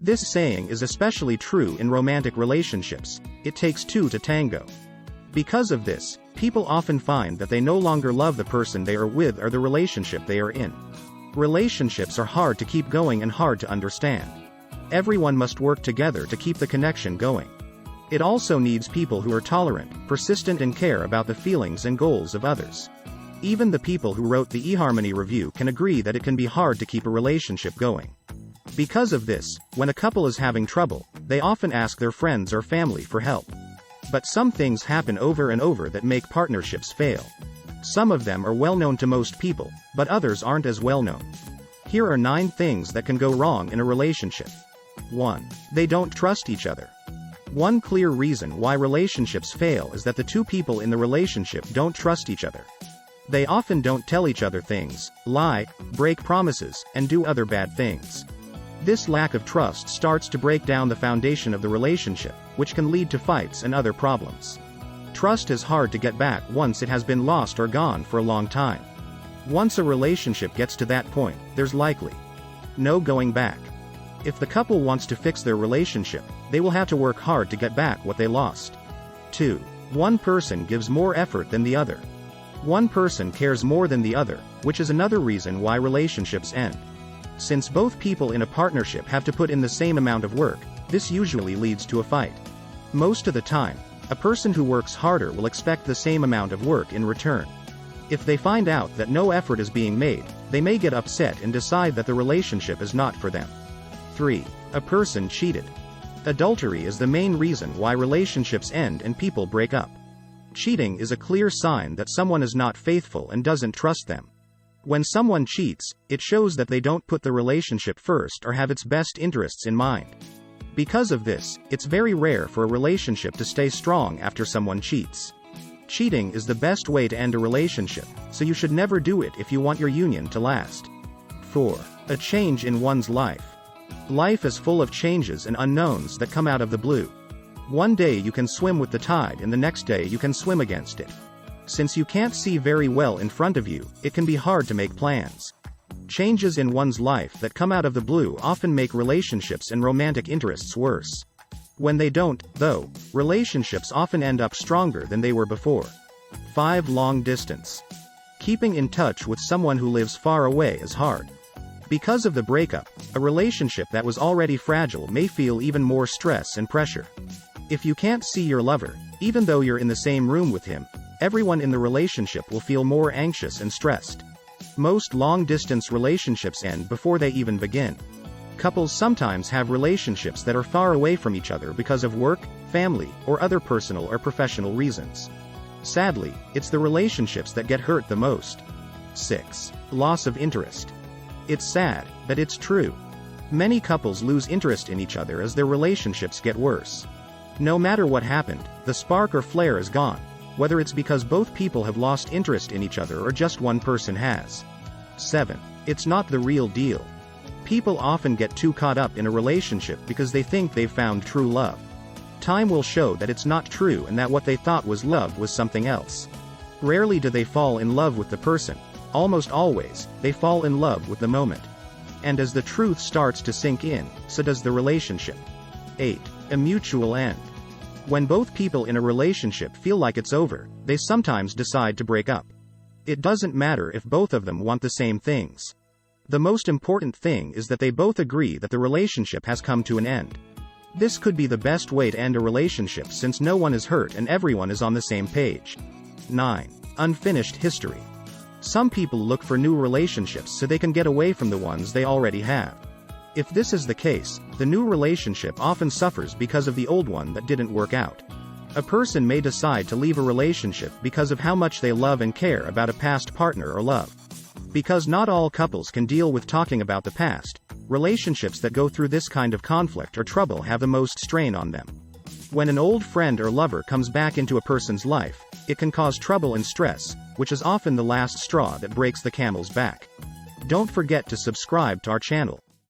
This saying is especially true in romantic relationships: it takes two to tango. Because of this, people often find that they no longer love the person they are with or the relationship they are in. Relationships are hard to keep going and hard to understand. Everyone must work together to keep the connection going. It also needs people who are tolerant, persistent, and care about the feelings and goals of others. Even the people who wrote the eHarmony review can agree that it can be hard to keep a relationship going. Because of this, when a couple is having trouble, they often ask their friends or family for help. But some things happen over and over that make partnerships fail. Some of them are well known to most people, but others aren't as well known. Here are 9 things that can go wrong in a relationship. 1. They don't trust each other. One clear reason why relationships fail is that the two people in the relationship don't trust each other. They often don't tell each other things, lie, break promises, and do other bad things. This lack of trust starts to break down the foundation of the relationship, which can lead to fights and other problems. Trust is hard to get back once it has been lost or gone for a long time. Once a relationship gets to that point, there's likely no going back. If the couple wants to fix their relationship, they will have to work hard to get back what they lost. 2. One person gives more effort than the other. One person cares more than the other, which is another reason why relationships end. Since both people in a partnership have to put in the same amount of work, this usually leads to a fight. Most of the time, a person who works harder will expect the same amount of work in return. If they find out that no effort is being made, they may get upset and decide that the relationship is not for them. 3. A person cheated. Adultery is the main reason why relationships end and people break up. Cheating is a clear sign that someone is not faithful and doesn't trust them. When someone cheats, it shows that they don't put the relationship first or have its best interests in mind. Because of this, it's very rare for a relationship to stay strong after someone cheats. Cheating is the best way to end a relationship, so you should never do it if you want your union to last. 4. A change in one's life. Life is full of changes and unknowns that come out of the blue. One day you can swim with the tide and the next day you can swim against it. Since you can't see very well in front of you, it can be hard to make plans. Changes in one's life that come out of the blue often make relationships and romantic interests worse. When they don't, though, relationships often end up stronger than they were before. 5. Long distance. Keeping in touch with someone who lives far away is hard. Because of the breakup, a relationship that was already fragile may feel even more stress and pressure. If you can't see your lover, even though you're in the same room with him, everyone in the relationship will feel more anxious and stressed. Most long-distance relationships end before they even begin. Couples sometimes have relationships that are far away from each other because of work, family, or other personal or professional reasons. Sadly, it's the relationships that get hurt the most. 6. Loss of interest. It's sad, but it's true. Many couples lose interest in each other as their relationships get worse. No matter what happened, the spark or flare is gone, whether it's because both people have lost interest in each other or just one person has. 7. It's not the real deal. People often get too caught up in a relationship because they think they've found true love. Time will show that it's not true and that what they thought was love was something else. Rarely do they fall in love with the person. Almost always, they fall in love with the moment. And as the truth starts to sink in, so does the relationship. 8. A mutual end. When both people in a relationship feel like it's over, they sometimes decide to break up. It doesn't matter if both of them want the same things. The most important thing is that they both agree that the relationship has come to an end. This could be the best way to end a relationship since no one is hurt and everyone is on the same page. 9. Unfinished history. Some people look for new relationships so they can get away from the ones they already have. If this is the case, the new relationship often suffers because of the old one that didn't work out. A person may decide to leave a relationship because of how much they love and care about a past partner or love. Because not all couples can deal with talking about the past, relationships that go through this kind of conflict or trouble have the most strain on them. When an old friend or lover comes back into a person's life, it can cause trouble and stress, which is often the last straw that breaks the camel's back. Don't forget to subscribe to our channel.